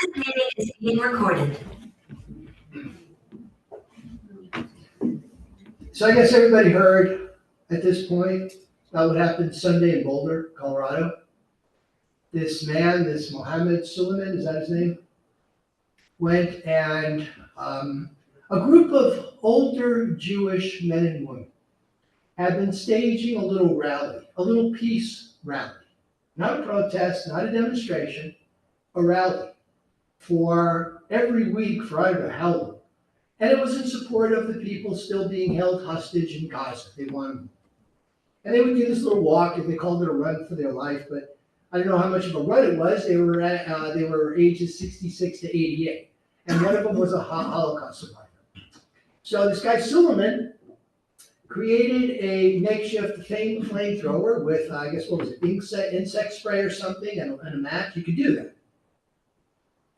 This meeting is being recorded. So I guess everybody heard at this point about what happened Sunday in Boulder, Colorado. This man, this Mohammed Suleiman, is that his name? Went and a group of older Jewish men and women had been staging a little rally, a little peace rally. Not a protest, not a demonstration, a rally for every week for I don't know how long. And it was in support of the people still being held hostage in Gaza. They wanted them. And they would do this little walk, and they called it a run for their life, but I don't know how much of a run it was. They were ages 66 to 88. And one of them was a Holocaust survivor. So this guy Suleiman created a makeshift flamethrower with, I guess, what was it, insect spray or something, and a match. You could do that.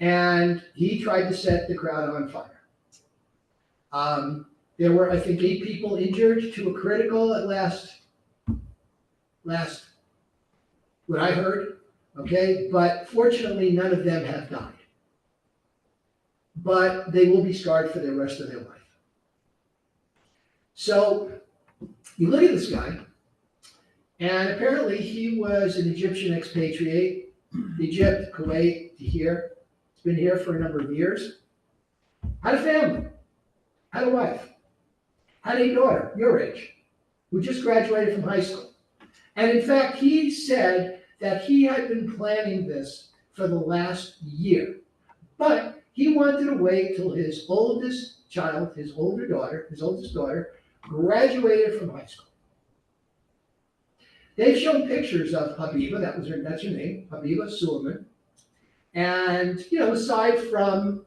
And he tried to set the crowd on fire. There were, I think, 8 people injured, 2 were critical at last, what I heard, okay? But fortunately, none of them have died. But they will be scarred for the rest of their life. So you look at this guy, and apparently he was an Egyptian expatriate, Egypt, Kuwait, to here. He's been here for a number of years. Had a family, had a wife, had a daughter, your age, who just graduated from high school. And in fact, he said that he had been planning this for the last year. But he wanted to wait till his oldest child, his oldest daughter, graduated from high school. They've shown pictures of Habiba, that's her name, Habiba Suleiman. And, aside from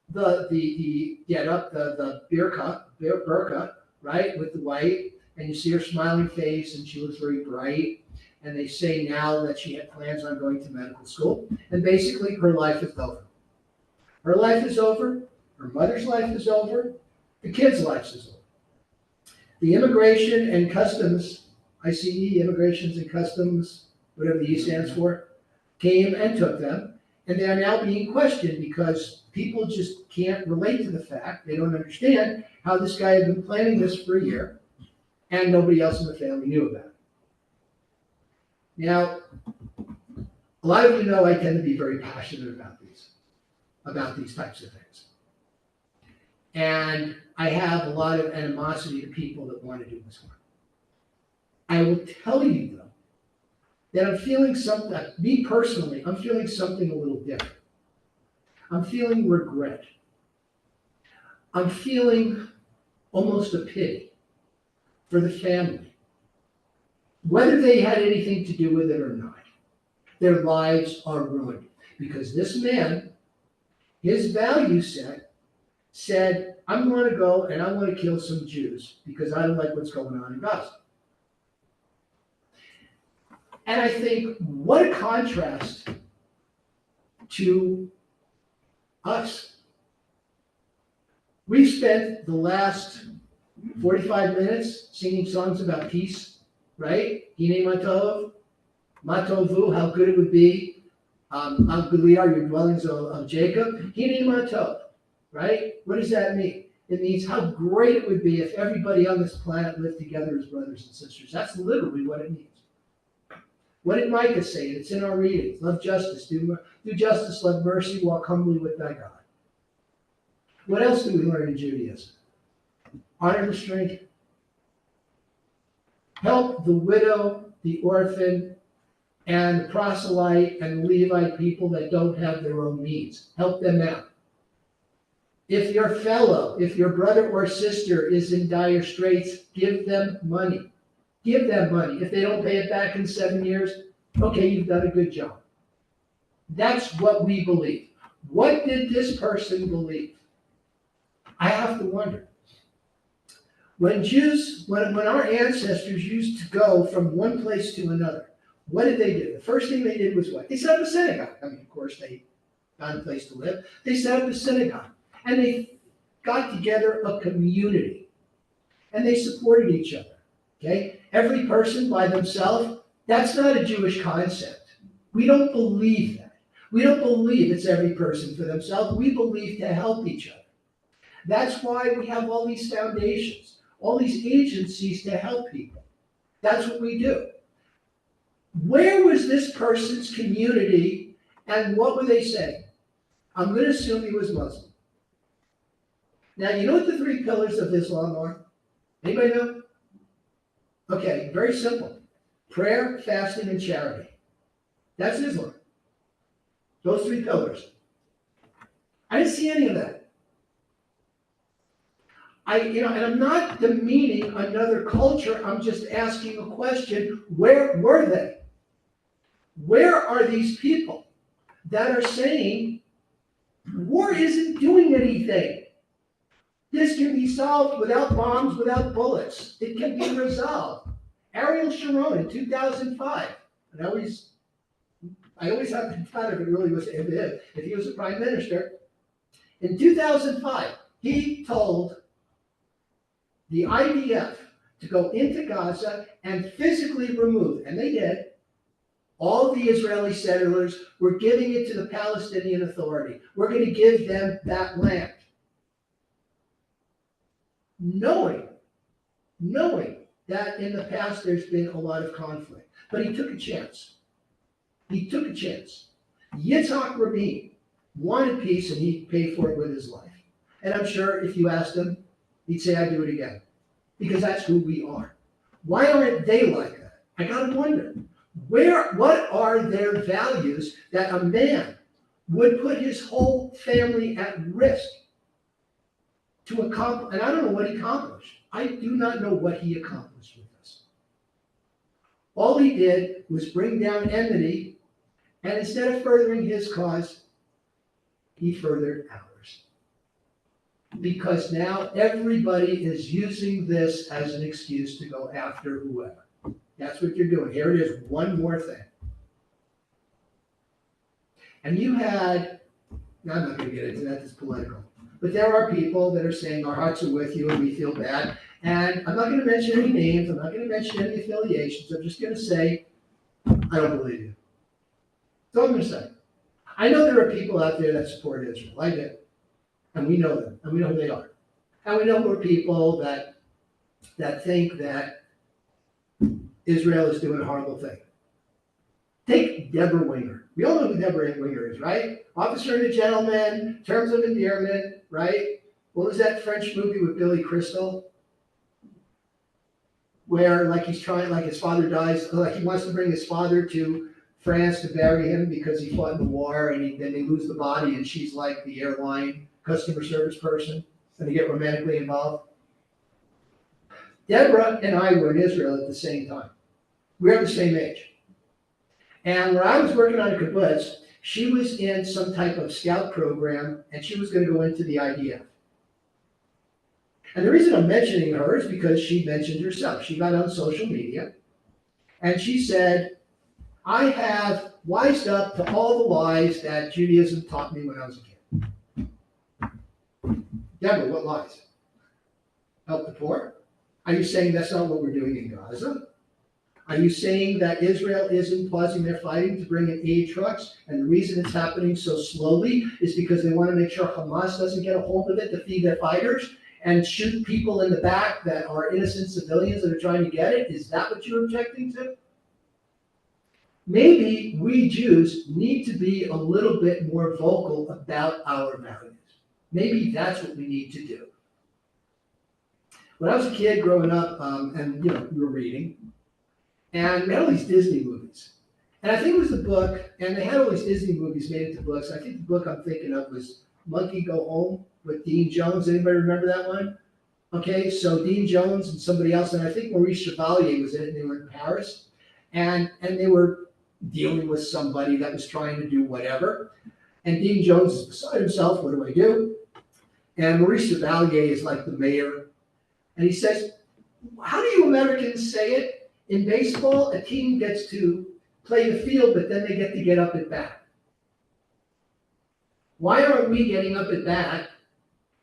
the get-up, the burqa, right, with the white, and you see her smiling face, and she looks very bright, and they say now that she had plans on going to medical school, and basically her life is over. Her life is over, her mother's life is over, the kids' life is over. The Immigration and Customs, ICE, Immigrations and Customs, whatever the E stands for, came and took them, and they are now being questioned because people just can't relate to the fact, they don't understand how this guy had been planning this for a year, and nobody else in the family knew about it. Now, a lot of you know I tend to be very passionate about these types of things. And I have a lot of animosity to people that want to do this work. I will tell you, though, that I'm feeling something, me personally, I'm feeling something a little different. I'm feeling regret. I'm feeling almost a pity for the family. Whether they had anything to do with it or not, their lives are ruined. Because this man, his value set said, I'm going to go and I want to kill some Jews because I don't like what's going on in Gaza. And I think, what a contrast to us. We've spent the last 45 minutes singing songs about peace, right? Hine matov, matovu, how good it would be. How goodly are your dwellings of Jacob. Hine matov, right? What does that mean? It means how great it would be if everybody on this planet lived together as brothers and sisters. That's literally what it means. What did Micah say? It's in our readings. Love justice, do justice, love mercy, walk humbly with thy God. What else do we learn in Judaism? Honor the stranger. Help the widow, the orphan, and the proselyte and Levite people that don't have their own needs. Help them out. If your brother or sister is in dire straits, give them money. Give them money. If they don't pay it back in 7 years, okay, you've done a good job. That's what we believe. What did this person believe? I have to wonder. When our ancestors used to go from one place to another, what did they do? The first thing they did was what? They set up a synagogue. I mean, of course, they found a place to live. They set up a synagogue. And they got together a community. And they supported each other. Okay? Every person by themselves, that's not a Jewish concept. We don't believe that. We don't believe it's every person for themselves. We believe to help each other. That's why we have all these foundations, all these agencies to help people. That's what we do. Where was this person's community and what were they saying? I'm going to assume he was Muslim. Now, you know what the three pillars of Islam are? Anybody know? Okay, very simple. Prayer, fasting, and charity. That's Islam. Those three pillars. I didn't see any of that. And I'm not demeaning another culture. I'm just asking a question. Where were they? Where are these people that are saying war isn't doing anything? This can be solved without bombs, without bullets. It can be resolved. Ariel Sharon in 2005, and I always have been proud if it really was if he was a prime minister. In 2005, he told the IDF to go into Gaza and physically remove, and they did, all the Israeli settlers. Were giving it to the Palestinian Authority. We're going to give them that land. Knowing that in the past there's been a lot of conflict. But he took a chance. Yitzhak Rabin wanted peace and he paid for it with his life. And I'm sure if you asked him, he'd say, I'd do it again. Because that's who we are. Why aren't they like that? I gotta wonder. What are their values that a man would put his whole family at risk to accomplish? And I don't know what he accomplished. I do not know what he accomplished with this. All he did was bring down enmity, and instead of furthering his cause, he furthered ours. Because now everybody is using this as an excuse to go after whoever. That's what you're doing. Here it is, one more thing. And you had, now I'm not going to get into that, it's political. But there are people that are saying our hearts are with you and we feel bad. And I'm not going to mention any names. I'm not going to mention any affiliations. I'm just going to say, I don't believe you. That's all I'm going to say. I know there are people out there that support Israel. I do. And we know them. And we know who they are. And we know there are people that think that Israel is doing a horrible thing. Take Deborah Winger. We all know who Deborah Winger is, right? Officer and a Gentleman, Terms of Endearment, right? What was that French movie with Billy Crystal? Where like he's trying, like his father dies, like he wants to bring his father to France to bury him because he fought in the war, and then they lose the body, and she's like the airline customer service person, and they get romantically involved. Deborah and I were in Israel at the same time. We were the same age. And when I was working on a kibbutz, she was in some type of scout program, and she was going to go into the IDF. And the reason I'm mentioning her is because she mentioned herself. She got on social media, and she said, I have wised up to all the lies that Judaism taught me when I was a kid. Deborah, what lies? Help the poor? Are you saying that's not what we're doing in Gaza? Are you saying that Israel isn't pausing their fighting to bring in aid trucks? And the reason it's happening so slowly is because they want to make sure Hamas doesn't get a hold of it to feed their fighters and shoot people in the back that are innocent civilians that are trying to get it? Is that what you're objecting to? Maybe we Jews need to be a little bit more vocal about our values. Maybe that's what we need to do. When I was a kid growing up, and we were reading, and we had all these Disney movies. And I think it was the book, and they had all these Disney movies made into books. I think the book I'm thinking of was Monkey Go Home with Dean Jones. Anybody remember that one? Okay, so Dean Jones and somebody else, and I think Maurice Chevalier was in it, and they were in Paris. And they were dealing with somebody that was trying to do whatever. And Dean Jones is beside himself, what do I do? And Maurice Chevalier is like the mayor. And he says, how do you Americans say it? In baseball, a team gets to play the field, but then they get up at bat. Why aren't we getting up at bat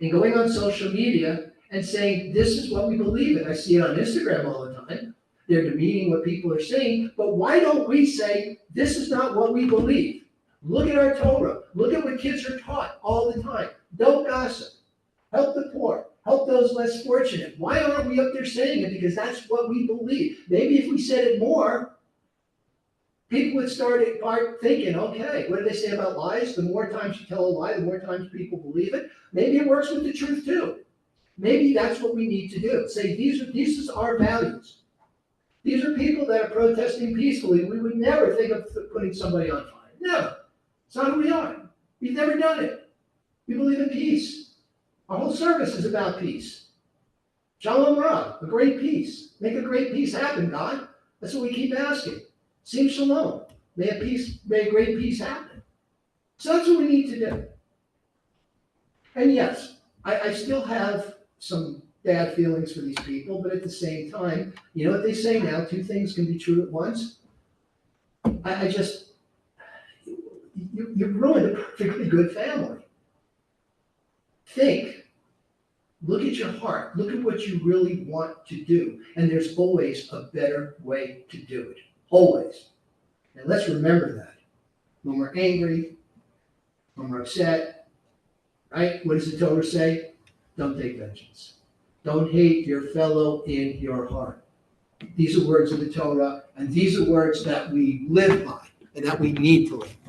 and going on social media and saying, this is what we believe in? I see it on Instagram all the time. They're demeaning what people are saying, but why don't we say, this is not what we believe? Look at our Torah. Look at what kids are taught all the time. Don't gossip. Help the poor. Help those less fortunate. Why aren't we up there saying it? Because that's what we believe. Maybe if we said it more, people would start thinking, okay, what do they say about lies? The more times you tell a lie, the more times people believe it. Maybe it works with the truth too. Maybe that's what we need to do. Say, these are our values. These are people that are protesting peacefully. We would never think of putting somebody on fire. Never. It's not who we are. We've never done it. We believe in peace. Our whole service is about peace. Shalom Ra, a great peace. Make a great peace happen, God. That's what we keep asking. Sim Shalom. May a great peace happen. So that's what we need to do. And yes, I still have some bad feelings for these people, but at the same time, you know what they say now, two things can be true at once. You've ruined a perfectly good family. Think, look at your heart, look at what you really want to do, and there's always a better way to do it, always. And let's remember that. When we're angry, when we're upset, right? What does the Torah say? Don't take vengeance. Don't hate your fellow in your heart. These are words of the Torah, and these are words that we live by and that we need to live by.